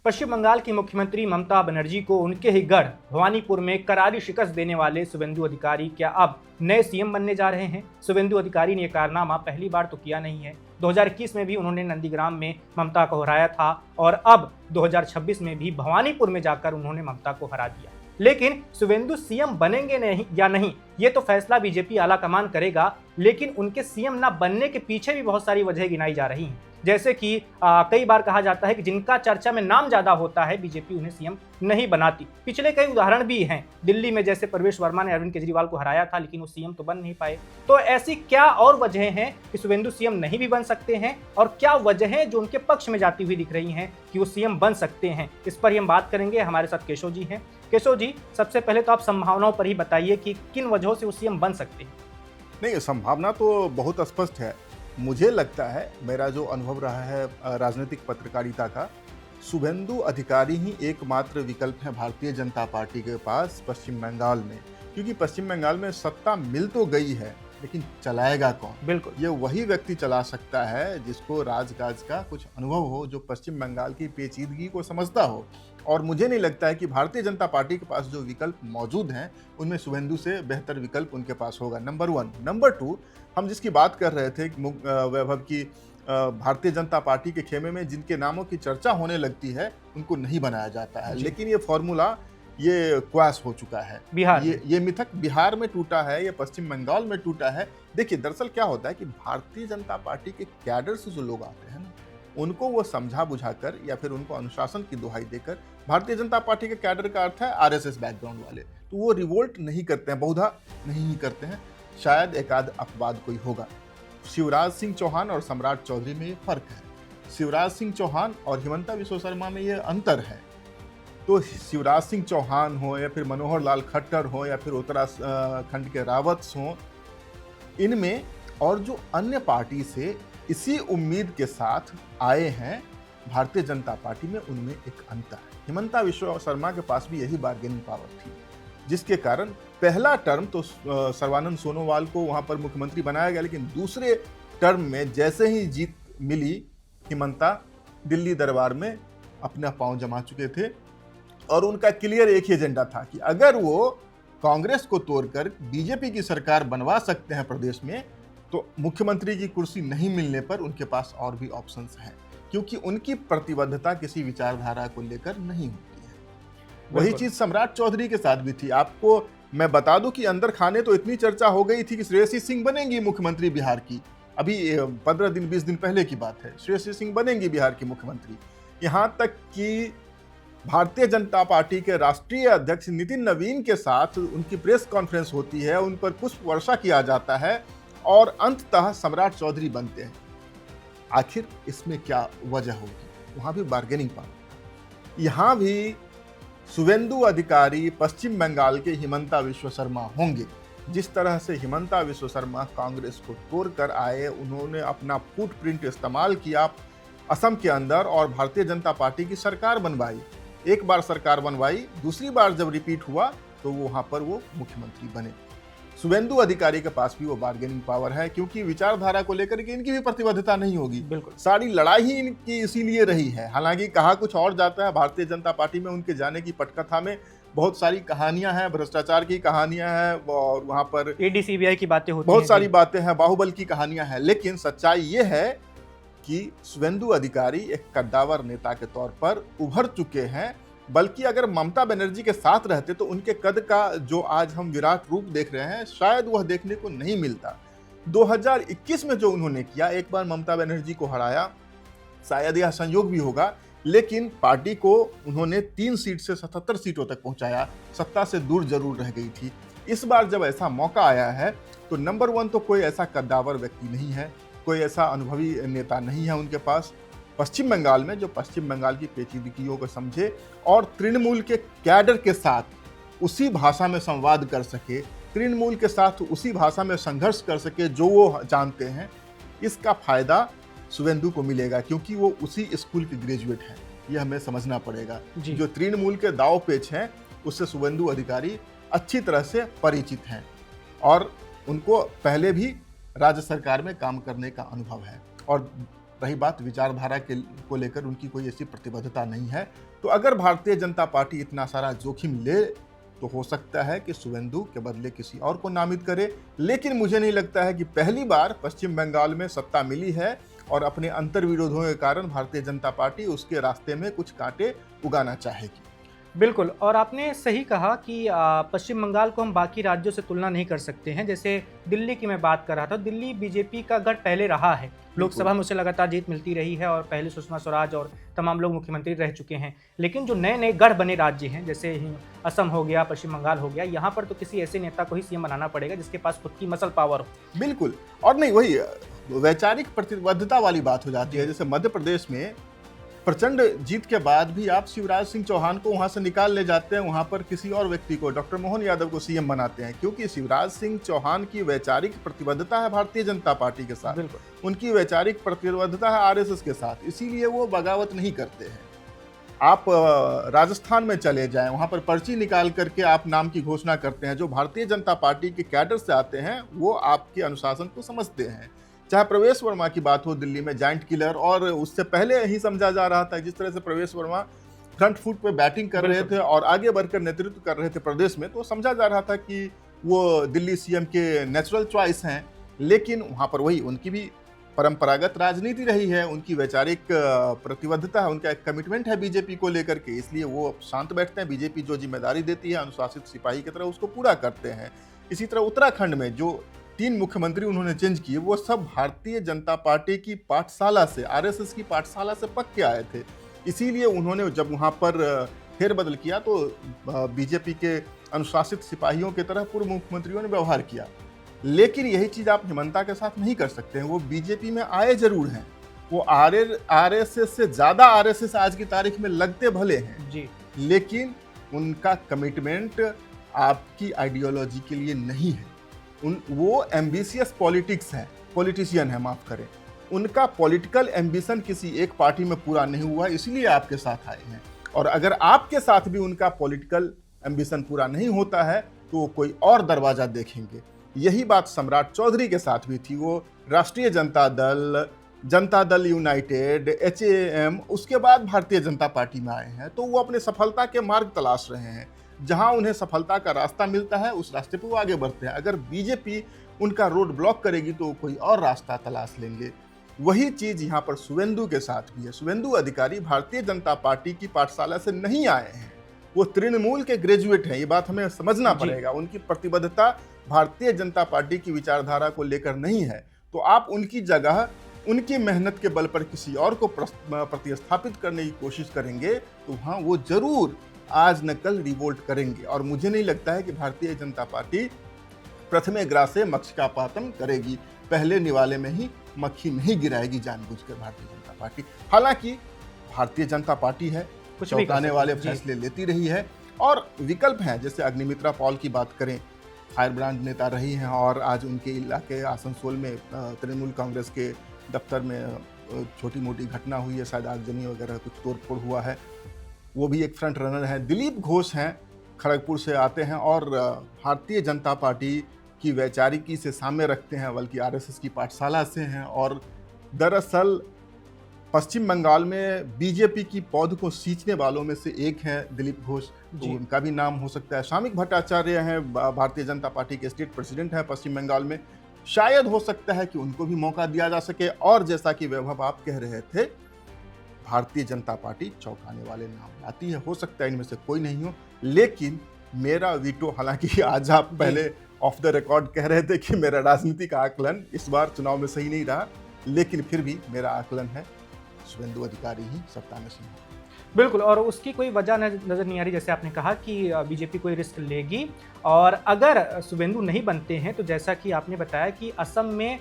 पश्चिम बंगाल की मुख्यमंत्री ममता बनर्जी को उनके ही गढ़ भवानीपुर में करारी शिकस्त देने वाले शुभेंदु अधिकारी क्या अब नए सीएम बनने जा रहे हैं? शुभेंदु अधिकारी ने यह कारनामा पहली बार तो किया नहीं है। 2021 में भी उन्होंने नंदीग्राम में ममता को हराया था और अब 2026 में भी भवानीपुर में जाकर उन्होंने ममता को हरा दिया। लेकिन शुभेंदु सीएम बनेंगे नहीं या नहीं, ये तो फैसला बीजेपी आलाकमान करेगा। लेकिन उनके सीएम ना बनने के पीछे भी बहुत सारी वजह गिनाई जा रही हैं। जैसे कि कई बार कहा जाता है कि जिनका चर्चा में नाम ज्यादा होता है बीजेपी उन्हें सीएम नहीं बनाती। पिछले कई उदाहरण भी हैं। दिल्ली में जैसे परवेश वर्मा ने अरविंद केजरीवाल को हराया था, लेकिन वो सीएम तो बन नहीं पाए। तो ऐसी क्या और वजह हैं कि शुभेंदु सीएम नहीं भी बन सकते हैं, और क्या वजहें जो उनके पक्ष में जाती हुई दिख रही हैं कि वो सीएम बन सकते हैं? इस पर ही हम बात करेंगे। हमारे साथ केशव जी हैं। केशव जी, सबसे पहले तो आप संभावनाओं पर ही बताइए कि किन वजहों से वो सीएम बन सकते हैं। नहीं, संभावना तो बहुत स्पष्ट है। मुझे लगता है, मेरा जो अनुभव रहा है राजनीतिक पत्रकारिता का, शुभेंदु अधिकारी ही एकमात्र विकल्प है भारतीय जनता पार्टी के पास पश्चिम बंगाल में। क्योंकि पश्चिम बंगाल में सत्ता मिल तो गई है, लेकिन चलाएगा कौन? बिल्कुल, ये वही व्यक्ति चला सकता है जिसको राजकाज का कुछ अनुभव हो, जो पश्चिम बंगाल की पेचीदगी को समझता हो। और मुझे नहीं लगता है कि भारतीय जनता पार्टी के पास जो विकल्प मौजूद हैं उनमें शुभेंदु से बेहतर विकल्प उनके पास होगा, नंबर 1। नंबर 2, हम जिसकी बात कर रहे थे वैभव की, भारतीय जनता पार्टी के खेमे में जिनके नामों की चर्चा होने लगती है उनको नहीं बनाया जाता है। लेकिन ये फॉर्मूला ये क्वास हो चुका है। बिहार ये मिथक बिहार में टूटा है, ये पश्चिम बंगाल में टूटा है। देखिए, दरअसल क्या होता है कि भारतीय जनता पार्टी के कैडर से जो लोग आते हैं ना, उनको वो समझा बुझाकर या फिर उनको अनुशासन की दुहाई देकर, भारतीय जनता पार्टी के कैडर का अर्थ है आरएसएस बैकग्राउंड वाले, तो वो रिवोल्ट नहीं करते हैं, बहुधा नहीं ही करते हैं। शायद एक आध अपवाद कोई होगा। शिवराज सिंह चौहान और सम्राट चौधरी में ये फर्क है। शिवराज सिंह चौहान और हिमंता विश्व शर्मा में ये अंतर है। तो शिवराज सिंह चौहान हो या फिर मनोहर लाल खट्टर हो या फिर उत्तराखंड के रावत हो, इनमें और जो अन्य पार्टी से इसी उम्मीद के साथ आए हैं भारतीय जनता पार्टी में, उनमें एक अंतर है। हिमंता विश्व शर्मा के पास भी यही बार्गेनिंग पावर थी, जिसके कारण पहला टर्म तो सर्बानंद सोनोवाल को वहां पर मुख्यमंत्री बनाया गया, लेकिन दूसरे टर्म में जैसे ही जीत मिली, हिमंता दिल्ली दरबार में अपना पांव जमा चुके थे। और उनका क्लियर एक ही एजेंडा था कि अगर वो कांग्रेस को तोड़कर बीजेपी की सरकार बनवा सकते हैं प्रदेश में, तो मुख्यमंत्री की कुर्सी नहीं मिलने पर उनके पास और भी ऑप्शंस हैं, क्योंकि उनकी प्रतिबद्धता किसी विचारधारा को लेकर नहीं होती है। वही चीज सम्राट चौधरी के साथ भी थी। आपको मैं बता दूं कि अंदर खाने तो इतनी चर्चा हो गई थी कि श्रेयसी सिंह बनेंगी मुख्यमंत्री बिहार की। अभी 15 दिन 20 दिन पहले की बात है, श्रेयसी सिंह बनेंगी बिहार की मुख्यमंत्री। यहां तक कि भारतीय जनता पार्टी के राष्ट्रीय अध्यक्ष नितिन नवीन के साथ उनकी प्रेस कॉन्फ्रेंस होती है, उन पर पुष्प वर्षा किया जाता है और अंततः सम्राट चौधरी बनते हैं। आखिर इसमें क्या वजह होगी? वहां भी बार्गेनिंग पावर। यहां भी शुभेंदु अधिकारी पश्चिम बंगाल के हिमंता विश्व शर्मा होंगे। जिस तरह से हिमंता विश्व शर्मा कांग्रेस को तोड़कर आए, उन्होंने अपना फुटप्रिंट इस्तेमाल किया असम के अंदर और भारतीय जनता पार्टी की सरकार बनवाई। एक बार सरकार बनवाई, दूसरी बार जब रिपीट हुआ तो वहां पर वो मुख्यमंत्री बने। शुभेंदु अधिकारी के पास भी वो बार्गेनिंग पावर है, क्योंकि विचारधारा को लेकर के इनकी भी प्रतिबद्धता नहीं होगी। बिल्कुल, सारी लड़ाई ही इनकी इसीलिए रही है। हालांकि कहा कुछ और जाता है, भारतीय जनता पार्टी में उनके जाने की पटकथा में बहुत सारी कहानियां हैं, भ्रष्टाचार की कहानियां हैं और वहां पर ईडी सीबीआई की बातें होती हैं, बहुत सारी बातें हैं, बाहुबल की कहानियां हैं। लेकिन सच्चाई ये है कि शुभेंदु अधिकारी एक कद्दावर नेता के तौर पर उभर चुके हैं। बल्कि अगर ममता बनर्जी के साथ रहते तो उनके कद का जो आज हम विराट रूप देख रहे हैं, शायद वह देखने को नहीं मिलता। 2021 में जो उन्होंने किया, एक बार ममता बनर्जी को हराया, शायद यह संयोग भी होगा, लेकिन पार्टी को उन्होंने 3 सीट से 77 सीटों तक पहुंचाया। सत्ता से दूर जरूर रह गई थी। इस बार जब ऐसा मौका आया है तो नंबर 1 तो कोई ऐसा कद्दावर व्यक्ति नहीं है, कोई ऐसा अनुभवी नेता नहीं है उनके पास पश्चिम बंगाल में, जो पश्चिम बंगाल की पेचीदगियों को समझे और तृणमूल के कैडर के साथ उसी भाषा में संवाद कर सके, तृणमूल के साथ उसी भाषा में संघर्ष कर सके जो वो जानते हैं। इसका फायदा शुभेंदु को मिलेगा, क्योंकि वो उसी स्कूल के ग्रेजुएट हैं। ये हमें समझना पड़ेगा। जो तृणमूल के दाव पेच हैं उससे शुभेंदु अधिकारी अच्छी तरह से परिचित हैं और उनको पहले भी राज्य सरकार में काम करने का अनुभव है। और रही बात विचारधारा के को लेकर उनकी कोई ऐसी प्रतिबद्धता नहीं है। तो अगर भारतीय जनता पार्टी इतना सारा जोखिम ले तो हो सकता है कि शुवेंदु के बदले किसी और को नामित करे, लेकिन मुझे नहीं लगता है कि पहली बार पश्चिम बंगाल में सत्ता मिली है और अपने अंतर्विरोधों के कारण भारतीय जनता पार्टी उसके रास्ते में कुछ कांटे उगाना चाहेगी। बिल्कुल, और आपने सही कहा कि पश्चिम बंगाल को हम बाकी राज्यों से तुलना नहीं कर सकते हैं। जैसे दिल्ली की मैं बात कर रहा था, दिल्ली बीजेपी का गढ़ पहले रहा है, लोकसभा में उसे लगातार जीत मिलती रही है और पहले सुषमा स्वराज और तमाम लोग मुख्यमंत्री रह चुके हैं। लेकिन जो नए नए गढ़ बने राज्य हैं, जैसे असम हो गया, पश्चिम बंगाल हो गया, यहाँ पर तो किसी ऐसे नेता को ही सीएम बनाना पड़ेगा जिसके पास खुद की मसल पावर हो। बिल्कुल, और नहीं वही वैचारिक प्रतिबद्धता वाली बात हो जाती है। जैसे मध्य प्रदेश में प्रचंड जीत के बाद भी आप शिवराज सिंह चौहान को वहां से निकाल ले जाते हैं, वहां पर किसी और व्यक्ति को, डॉक्टर मोहन यादव को सीएम बनाते हैं, क्योंकि शिवराज सिंह चौहान की वैचारिक प्रतिबद्धता है भारतीय जनता पार्टी के साथ, उनकी वैचारिक प्रतिबद्धता है आरएसएस के साथ, इसीलिए वो बगावत नहीं करते हैं। आप राजस्थान में चले जाएं, वहां पर पर्ची निकाल करके आप नाम की घोषणा करते हैं, जो भारतीय जनता पार्टी के कैडर से आते हैं वो आपके अनुशासन को समझते हैं। चाहे प्रवेश वर्मा की बात हो, दिल्ली में जाइंट किलर, और उससे पहले ही समझा जा रहा था जिस तरह से प्रवेश वर्मा फ्रंट फुट पे बैटिंग कर रहे थे और आगे बढ़कर नेतृत्व कर रहे थे प्रदेश में, तो समझा जा रहा था कि वो दिल्ली सीएम के नेचुरल चॉइस हैं। लेकिन वहाँ पर वही उनकी भी परंपरागत राजनीति रही है, उनकी वैचारिक प्रतिबद्धता है, उनका एक कमिटमेंट है बीजेपी को लेकर के, इसलिए वो शांत बैठते हैं। बीजेपी जो जिम्मेदारी देती है अनुशासित सिपाही की तरह उसको पूरा करते हैं। इसी तरह उत्तराखंड में जो 3 मुख्यमंत्री उन्होंने चेंज किए, वो सब भारतीय जनता पार्टी की पाठशाला से, आरएसएस की पाठशाला से पक के आए थे। इसीलिए उन्होंने जब वहाँ पर फेरबदल किया तो बीजेपी के अनुशासित सिपाहियों की तरह पूर्व मुख्यमंत्रियों ने व्यवहार किया। लेकिन यही चीज़ आप हेमंता के साथ नहीं कर सकते हैं। वो बीजेपी में आए जरूर हैं, वो आरएसएस से ज़्यादा आरएसएस आज की तारीख में लगते भले हैं जी, लेकिन उनका कमिटमेंट आपकी आइडियोलॉजी के लिए नहीं है। वो एम्बिशियस पॉलिटिशियन है, माफ करें, उनका पॉलिटिकल एम्बिशन किसी एक पार्टी में पूरा नहीं हुआ, इसलिए आपके साथ आए हैं। और अगर आपके साथ भी उनका पॉलिटिकल एम्बिशन पूरा नहीं होता है तो वो कोई और दरवाजा देखेंगे। यही बात सम्राट चौधरी के साथ भी थी। वो राष्ट्रीय जनता दल, जनता दल यूनाइटेड, HAM, उसके बाद भारतीय जनता पार्टी में आए हैं, तो वो अपने सफलता के मार्ग तलाश रहे हैं। जहां उन्हें सफलता का रास्ता मिलता है उस रास्ते पर वो आगे बढ़ते हैं। अगर बीजेपी उनका रोड ब्लॉक करेगी तो कोई और रास्ता तलाश लेंगे। वही चीज यहाँ पर शुवेंदु के साथ भी है। शुवेंदु अधिकारी भारतीय जनता पार्टी की पाठशाला से नहीं आए हैं, वो तृणमूल के ग्रेजुएट हैं, ये बात हमें समझना पड़ेगा। उनकी प्रतिबद्धता भारतीय जनता पार्टी की विचारधारा को लेकर नहीं है, तो आप उनकी जगह उनकी मेहनत के बल पर किसी और को प्रतिस्थापित करने की कोशिश करेंगे तो हाँ, वो जरूर आज न कल रिवोल्ट करेंगे। और मुझे नहीं लगता है कि भारतीय जनता पार्टी प्रथमे ग्रासे मक्षिकापातम करेगी, पहले निवाले में ही मक्खी नहीं गिराएगी जानबूझकर भारतीय जनता पार्टी। हालांकि भारतीय जनता पार्टी है, कुछ चौंकाने वाले फैसले लेती रही है और विकल्प हैं। जैसे अग्निमित्रा पॉल की बात करें, फायर ब्रांड नेता रही हैं और आज उनके इलाके आसनसोल में तृणमूल कांग्रेस के दफ्तर में छोटी मोटी घटना हुई है, शायद आगजनी वगैरह कुछ तोड़फोड़ हुआ है, वो भी एक फ्रंट रनर हैं। दिलीप घोष हैं, खड़गपुर से आते हैं और भारतीय जनता पार्टी की वैचारिकी से सामने रखते हैं, बल्कि आरएसएस की पाठशाला से हैं। और दरअसल पश्चिम बंगाल में बीजेपी की पौध को सींचने वालों में से एक हैं दिलीप घोष, तो उनका भी नाम हो सकता है। शामिक भट्टाचार्य हैं, भारतीय जनता पार्टी के स्टेट प्रेसिडेंट हैं पश्चिम बंगाल में, शायद हो सकता है कि उनको भी मौका दिया जा सके। और जैसा कि वैभव आप कह रहे थे, भारतीय जनता पार्टी चौंकाने वाले नाम लाती है, हो सकता है इनमें से कोई नहीं हो। लेकिन मेरा वीटो, हालांकि आज आप पहले ऑफ द रिकॉर्ड कह रहे थे कि मेरा राजनीतिक आकलन इस बार चुनाव में सही नहीं रहा, लेकिन फिर भी मेरा आकलन है शुवेंदु अधिकारी ही सत्ता में सिंह। बिल्कुल, और उसकी कोई वजह नज़र नहीं आ रही। जैसे आपने कहा कि बीजेपी कोई रिस्क लेगी, और अगर शुवेंदु नहीं बनते हैं तो जैसा कि आपने बताया कि असम में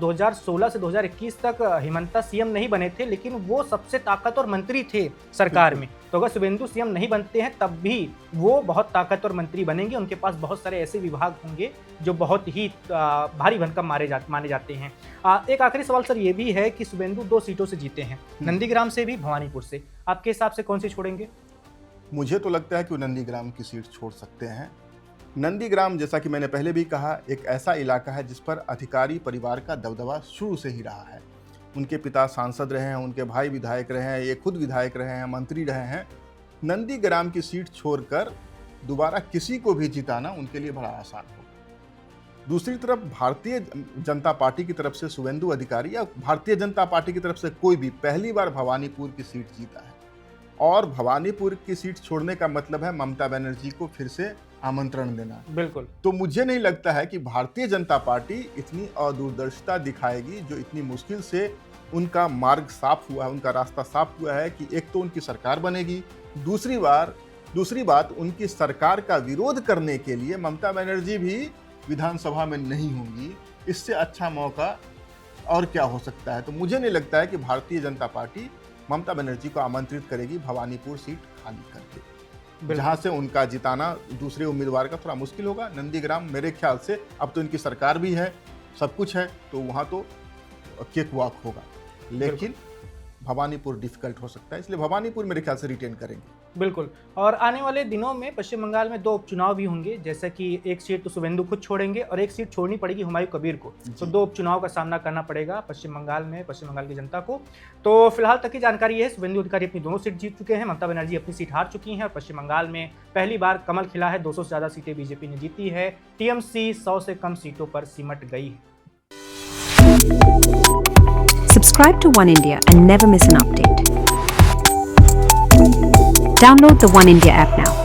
2016 से 2021 तक हेमंता सीएम नहीं बने थे, लेकिन वो सबसे ताकतवर मंत्री थे सरकार में। तो अगर शुवेंदु सीएम नहीं बनते हैं तब भी वो बहुत ताकतवर मंत्री बनेंगे। उनके पास बहुत सारे ऐसे विभाग होंगे जो बहुत ही भारी भरकम माने जाते हैं। एक आखिरी सवाल सर ये भी है कि शुवेंदु 2 सीटों से जीते हैं, नंदीग्राम से भी, भवानीपुर से। आपके हिसाब से कौन सी छोड़ेंगे? मुझे तो लगता है कि वो नंदीग्राम की सीट छोड़ सकते हैं। नंदीग्राम, जैसा कि मैंने पहले भी कहा, एक ऐसा इलाका है जिस पर अधिकारी परिवार का दबदबा शुरू से ही रहा है। उनके पिता सांसद रहे हैं, उनके भाई विधायक रहे हैं, ये खुद विधायक रहे हैं, मंत्री रहे हैं। नंदीग्राम की सीट छोड़कर दोबारा किसी को भी जिताना उनके लिए बड़ा आसान होगा। दूसरी तरफ भारतीय जनता पार्टी की तरफ से शुभेंदु अधिकारी या भारतीय जनता पार्टी की तरफ से कोई भी पहली बार भवानीपुर की सीट जीता है, और भवानीपुर की सीट छोड़ने का मतलब है ममता बनर्जी को फिर से आमंत्रण देना। बिल्कुल। तो मुझे नहीं लगता है कि भारतीय जनता पार्टी इतनी अदूरदर्शिता दिखाएगी, जो इतनी मुश्किल से उनका मार्ग साफ हुआ है, उनका रास्ता साफ हुआ है कि एक तो उनकी सरकार बनेगी, दूसरी बात उनकी सरकार का विरोध करने के लिए ममता बनर्जी भी विधानसभा में नहीं होंगी। इससे अच्छा मौका और क्या हो सकता है। तो मुझे नहीं लगता है कि भारतीय जनता पार्टी ममता बनर्जी को आमंत्रित करेगी भवानीपुर सीट खाली करके, जहां से उनका जिताना दूसरे उम्मीदवार का थोड़ा मुश्किल होगा। नंदीग्राम मेरे ख्याल से अब तो इनकी सरकार भी है, सब कुछ है, तो वहां तो केक वॉक होगा, लेकिन भवानीपुर डिफिकल्ट हो सकता है, इसलिए भवानीपुर मेरे ख्याल से रिटेन करेंगे। बिल्कुल। और आने वाले दिनों में पश्चिम बंगाल में 2 उपचुनाव भी होंगे, जैसा कि एक सीट तो शुभेंदु खुद छोड़ेंगे और एक सीट छोड़नी पड़ेगी हुमायूं कबीर को। तो 2 उपचुनाव का सामना करना पड़ेगा पश्चिम बंगाल की जनता को। तो फिलहाल तक की जानकारी है, शुभेंदु अधिकारी अपनी दोनों सीट जीत चुके हैं, ममता बनर्जी अपनी सीट हार चुकी हैं और पश्चिम बंगाल में पहली बार कमल खिला है। 200 से ज़्यादा सीटें बीजेपी ने जीती है। टीएमसी 100 से कम सीटों पर सिमट गई है। Subscribe to One India and never miss an update. Download the One India app now.